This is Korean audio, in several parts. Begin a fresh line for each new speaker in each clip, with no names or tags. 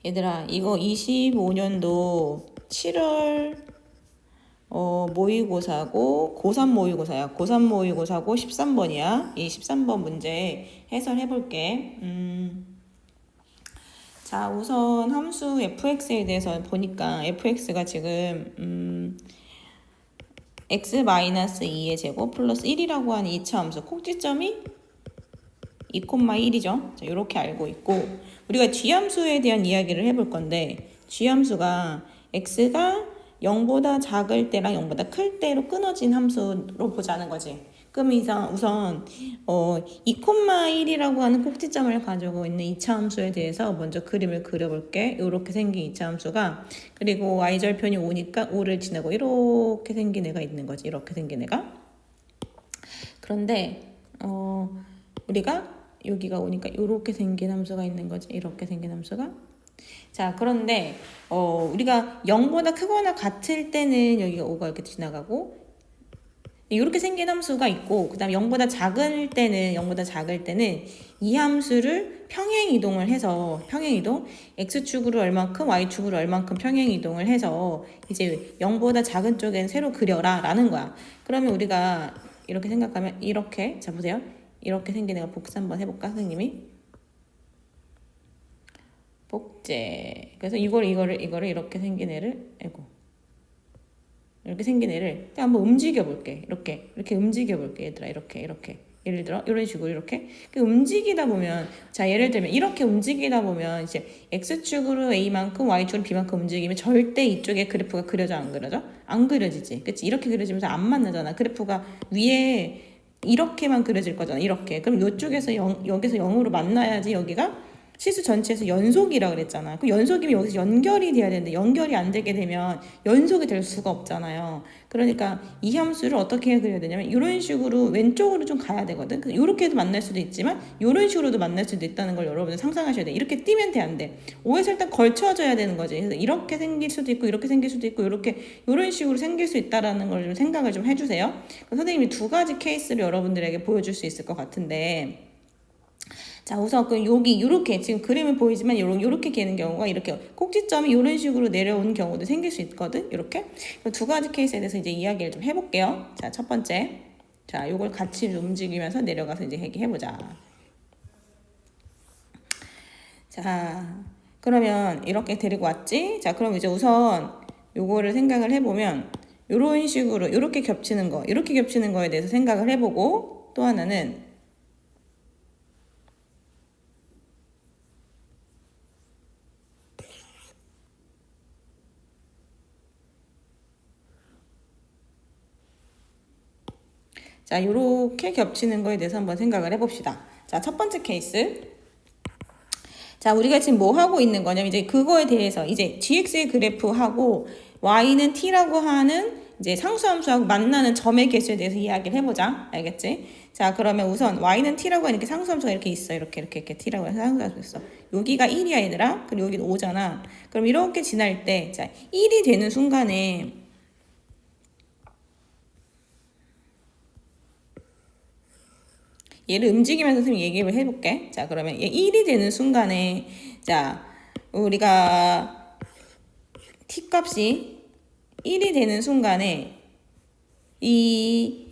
얘들아, 이거 25년도 7월 모의고사고 고3 모의고사야. 고3 모의고사고 13번이야. 이 13번 문제 해설해 볼게. 자, 우선 함수 fx에 대해서 보니까 fx가 지금 x-2의 제곱 플러스 1이라고 하는 2차 함수 꼭지점이 2,1이죠. 자, 이렇게 알고 있고 우리가 g함수에 대한 이야기를 해볼 건데 g함수가 x가 0보다 작을 때랑 0보다 클 때로 끊어진 함수로 보자는 거지. 그럼 우선 2,1이라고 하는 꼭지점을 가지고 있는 2차 함수에 대해서 먼저 그림을 그려볼게. 이렇게 생긴 2차 함수가, 그리고 y절편이 5니까 5를 지나고 이렇게 생긴 애가 있는 거지. 이렇게 생긴 애가. 그런데 우리가 여기가 오니까 이렇게 생긴 함수가 있는 거지. 이렇게 생긴 함수가. 자, 그런데 우리가 0보다 크거나 같을 때는 여기가 5가 이렇게 지나가고, 이렇게 생긴 함수가 있고, 그 다음에 0보다 작을 때는 이 함수를 평행이동을 해서, 평행이동, x축으로 얼만큼, y축으로 얼만큼 평행이동을 해서 이제 0보다 작은 쪽엔 세로 그려라 라는 거야. 그러면 우리가 이렇게 생각하면 이렇게, 자 보세요. 이렇게 생긴 애가 복사 한번 해볼까, 선생님이? 복제. 그래서 이거를 이렇게 생긴 애를, 이렇게 생긴 애를 한번 움직여 볼게. 이렇게 움직여 볼게, 얘들아. 이렇게. 예를 들어 이런 식으로 이렇게 움직이다 보면, 자 예를 들면 이렇게 움직이다 보면 이제 x축으로 a만큼 y축으로 b만큼 움직이면 절대 이쪽에 그래프가 그려져 안 그려져? 안 그려지지. 그치? 이렇게 그려지면서 안 만나잖아. 그래프가 위에 이렇게만 그려질 거잖아. 이렇게. 그럼 이쪽에서 여기서 0으로 만나야지 여기가 실수 전체에서 연속이라 그랬잖아. 그 연속이면 여기서 연결이 돼야 되는데 연결이 안 되게 되면 연속이 될 수가 없잖아요. 그러니까 이 함수를 어떻게 그려야 되냐면 이런 식으로 왼쪽으로 좀 가야 되거든. 그래서 이렇게도 만날 수도 있지만 이런 식으로도 만날 수도 있다는 걸 여러분들 상상하셔야 돼. 이렇게 뛰면 돼, 안 돼? 5에서 일단 걸쳐져야 되는 거지. 그래서 이렇게 생길 수도 있고 이렇게 생길 수도 있고 이렇게 이런 식으로 생길 수 있다라는 걸 좀 생각을 좀 해주세요. 선생님이 두 가지 케이스를 여러분들에게 보여줄 수 있을 것 같은데, 자, 우선 여기 이렇게 지금 그림은 보이지만 요렇게 개는 경우가, 이렇게 꼭지점이 이런 식으로 내려오는 경우도 생길 수 있거든. 이렇게 두 가지 케이스에 대해서 이제 이야기를 좀 해볼게요. 자, 첫 번째, 자, 요걸 같이 움직이면서 내려가서 이제 얘기해보자. 자, 그러면 이렇게 데리고 왔지. 자, 그럼 이제 우선 요거를 생각을 해보면 요런 식으로 이렇게 겹치는 거에 대해서 생각을 해보고, 또 하나는 자, 요렇게 겹치는 거에 대해서 한번 생각을 해봅시다. 자, 첫 번째 케이스. 자, 우리가 지금 뭐 하고 있는 거냐면 이제 그거에 대해서 이제 gx의 그래프하고 y는 t라고 하는 이제 상수함수하고 만나는 점의 개수에 대해서 이야기를 해보자. 알겠지? 자, 그러면 우선 y는 t라고 하는 게 상수함수가 이렇게 있어. 이렇게 t라고 해서 상수함수 있어. 여기가 1이야, 얘들아. 그리고 여기는 5잖아. 그럼 이렇게 지날 때, 자, 1이 되는 순간에 얘를 움직이면서 선생님이 얘기를 해볼게. 자, 그러면 얘 1이 되는 순간에, 자, 우리가 t 값이 1이 되는 순간에 이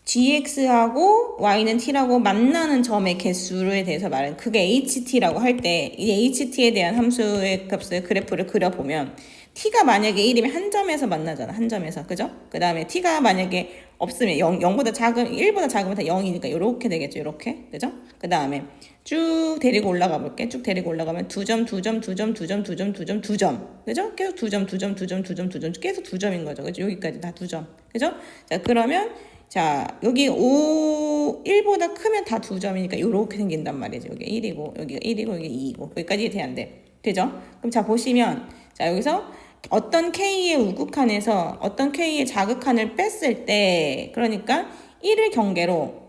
gx하고 y는 t라고 만나는 점의 개수에 대해서 말하는, 그게 ht라고 할 때 이 ht에 대한 함수의 값을 그래프를 그려보면, t가 만약에 1이면 한 점에서 만나잖아. 한 점에서. 그죠? 그 다음에 t가 만약에 없으면 0보다 작으면, 1보다 작으면 다 0이니까 이렇게 되겠죠. 이렇게. 그죠? 그 다음에 쭉 데리고 올라가 볼게. 쭉 데리고 올라가면 2점, 2점, 2점, 2점, 2점, 2점, 2점. 그죠? 계속 2점, 2점, 2점, 2점, 2점. 계속 2점인 거죠. 그죠? 여기까지 다 2점. 그죠? 자, 그러면 자, 여기 1보다 크면 다 2점이니까 이렇게 생긴단 말이죠. 여기 1이고, 여기가 1이고, 여기 2이고. 여기까지 돼안돼. 되죠? 그럼 자, 보시면, 자, 여기서 어떤 K의 우극한에서 어떤 K의 자극한을 뺐을 때, 그러니까 1을 경계로,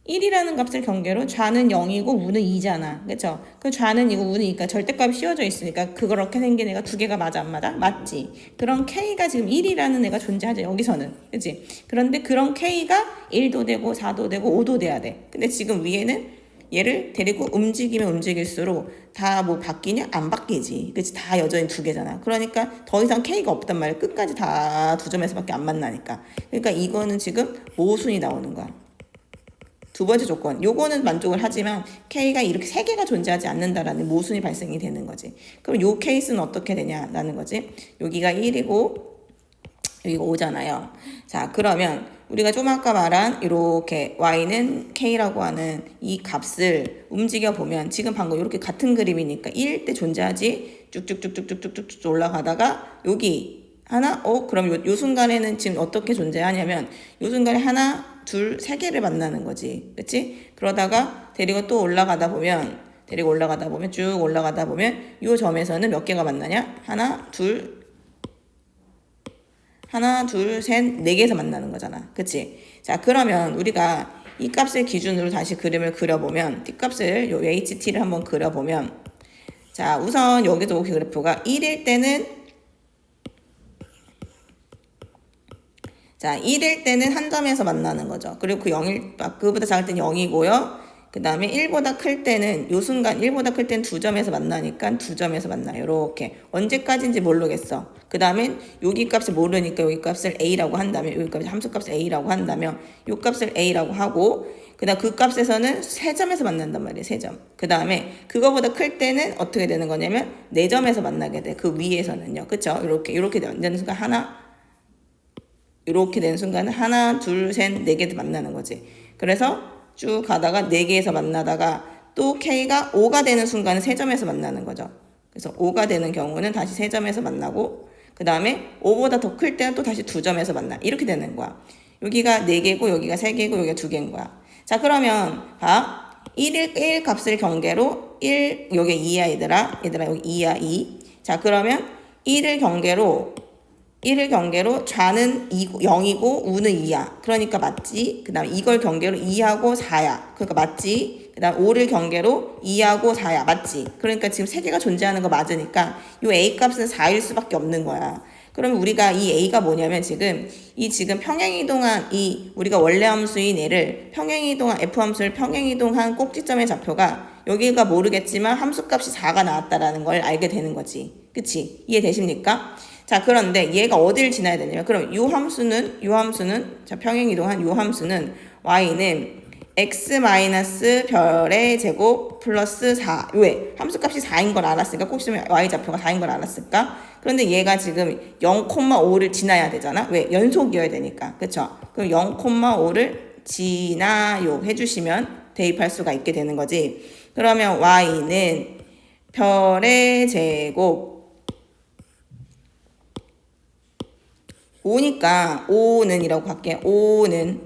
1이라는 값을 경계로 좌는 0이고 우는 2잖아. 그쵸? 그 좌는 이고 우는 2니까 절대값이 씌워져 있으니까 그렇게 생긴 애가 두 개가 맞아, 안 맞아? 맞지? 그런 K가 지금 1이라는 애가 존재하죠, 여기서는. 그치? 그런데 그런 K가 1도 되고 4도 되고 5도 돼야 돼. 근데 지금 위에는 얘를 데리고 움직이면 움직일수록 다 뭐 바뀌냐? 안 바뀌지. 그치? 다 여전히 두 개잖아. 그러니까 더 이상 K가 없단 말이야. 끝까지 다 두 점에서밖에 안 만나니까. 그러니까 이거는 지금 모순이 나오는 거야. 두 번째 조건. 요거는 만족을 하지만 K가 이렇게 세 개가 존재하지 않는다라는 모순이 발생이 되는 거지. 그럼 요 케이스는 어떻게 되냐라는 거지. 여기가 1이고 여기가 5잖아요. 자, 그러면 우리가 좀 아까 말한 이렇게 y는 k라고 하는 이 값을 움직여 보면 지금 방금 이렇게 같은 그림이니까 1일 때 존재하지 쭉쭉쭉쭉쭉쭉쭉 올라가다가 여기 하나 그럼 요 순간에는 지금 어떻게 존재하냐면 요 순간에 하나 둘 세 개를 만나는 거지. 그치? 그러다가 데리고 또 올라가다 보면 쭉 올라가다 보면 요 점에서는 몇 개가 만나냐? 하나 둘, 셋, 네 개에서 만나는 거잖아. 그치? 자, 그러면 우리가 이 값을 기준으로 다시 그림을 그려보면, t값을, 요 ht를 한번 그려보면, 자, 우선 여기도 그래프가 1일 때는, 자, 1일 때는 한 점에서 만나는 거죠. 그리고 그보다 작을 때는 0이고요. 그 다음에 1보다 클 때는 요 순간 1보다 클 때는 두 점에서 만나니까 두 점에서 만나요. 이렇게 언제까지인지 모르겠어. 그 다음에 여기 값을 모르니까 여기 값을 a라고 한다면 여기 값을 함수값을 a라고 한다면 요 값을 a라고 하고 그 다음 그 값에서는 세 점에서 만난단 말이에요. 세 점. 그 다음에 그거보다 클 때는 어떻게 되는 거냐면 네 점에서 만나게 돼. 그 위에서는요. 그쵸? 이렇게 되는 순간 이렇게 되는 순간은 하나 둘 셋 네 개도 만나는 거지. 그래서 쭉 가다가 4개에서 만나다가 또 K가 5가 되는 순간은 3점에서 만나는 거죠. 그래서 5가 되는 경우는 다시 3점에서 만나고 그 다음에 5보다 더 클 때는 또 다시 2점에서 만나. 이렇게 되는 거야. 여기가 4개고 여기가 3개고 여기가 2개인 거야. 자, 그러면 봐. 1 값을 경계로 1 여기 2야 얘들아 여기 2야 2. 자, 그러면 1을 경계로 좌는 0이고 우는 2야. 그러니까 맞지. 그 다음에 이걸 경계로 2하고 4야. 그러니까 맞지. 그 다음 5를 경계로 2하고 4야. 맞지. 그러니까 지금 3개가 존재하는 거 맞으니까 이 A 값은 4일 수밖에 없는 거야. 그러면 우리가 이 A가 뭐냐면 지금 평행이동한 우리가 원래 함수인 얘를 F 함수를 평행이동한 꼭지점의 좌표가 여기가 모르겠지만 함수값이 4가 나왔다라는 걸 알게 되는 거지. 그치? 이해되십니까? 자, 그런데 얘가 어디를 지나야 되냐면 그럼 요 함수는 자, 평행이동한 요 함수는 y는 x 마이너스 별의 제곱 플러스 4. 왜? 함수값이 4인 걸 알았으니까 꼭지점 y 좌표가 4인 걸 알았을까? 그런데 얘가 지금 0,5를 지나야 되잖아. 왜? 연속이어야 되니까. 그쵸? 그럼 0,5를 지나요 해주시면 대입할 수가 있게 되는 거지. 그러면 y는 별의 제곱 5니까 5는 이라고 할게. 5는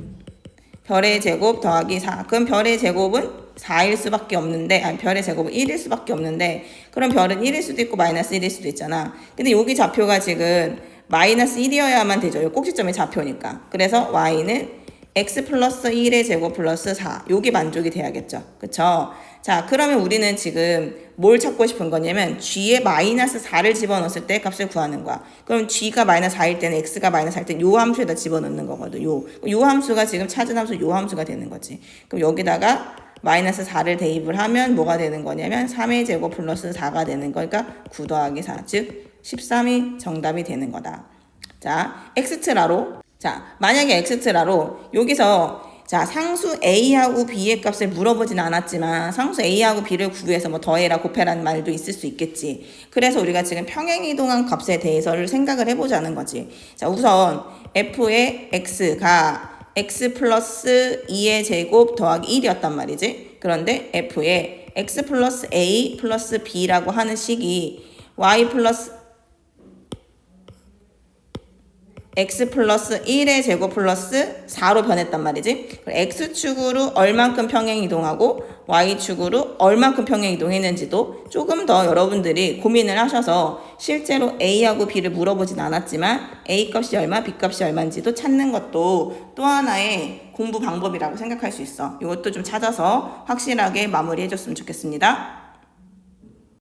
별의 제곱 더하기 4. 그럼 별의 제곱은 4일 수밖에 없는데 별의 제곱은 1일 수밖에 없는데 그럼 별은 1일 수도 있고 마이너스 1일 수도 있잖아. 근데 여기 좌표가 지금 마이너스 1이어야만 되죠. 이 꼭지점의 좌표니까. 그래서 y는 x 플러스 1의 제곱 플러스 4. 요게 만족이 돼야겠죠. 그쵸? 자, 그러면 우리는 지금 뭘 찾고 싶은 거냐면 g에 마이너스 4를 집어넣었을 때 값을 구하는 거야. 그럼 g가 마이너스 4일 때는 x가 마이너스 4일 때는 요 함수에다 집어넣는 거거든. 요 함수가 지금 찾은 함수 요 함수가 되는 거지. 그럼 여기다가 마이너스 4를 대입을 하면 뭐가 되는 거냐면 3의 제곱 플러스 4가 되는 거니까 9 더하기 4. 즉 13이 정답이 되는 거다. 자, 만약에 엑스트라로 여기서 자, 상수 A하고 B의 값을 물어보진 않았지만 상수 A하고 B를 구해서 뭐 더해라 곱해라는 말도 있을 수 있겠지. 그래서 우리가 지금 평행이동한 값에 대해서를 생각을 해보자는 거지. 자, 우선 F의 X가 X 플러스 2의 제곱 더하기 1이었단 말이지. 그런데 F의 X 플러스 A 플러스 B라고 하는 식이 Y 플러스 x 플러스 1의 제곱 플러스 4로 변했단 말이지. x축으로 얼만큼 평행이동하고 y축으로 얼만큼 평행이동했는지도 조금 더 여러분들이 고민을 하셔서 실제로 a하고 b를 물어보진 않았지만 a 값이 얼마, b 값이 얼마인지도 찾는 것도 또 하나의 공부 방법이라고 생각할 수 있어. 이것도 좀 찾아서 확실하게 마무리해줬으면 좋겠습니다.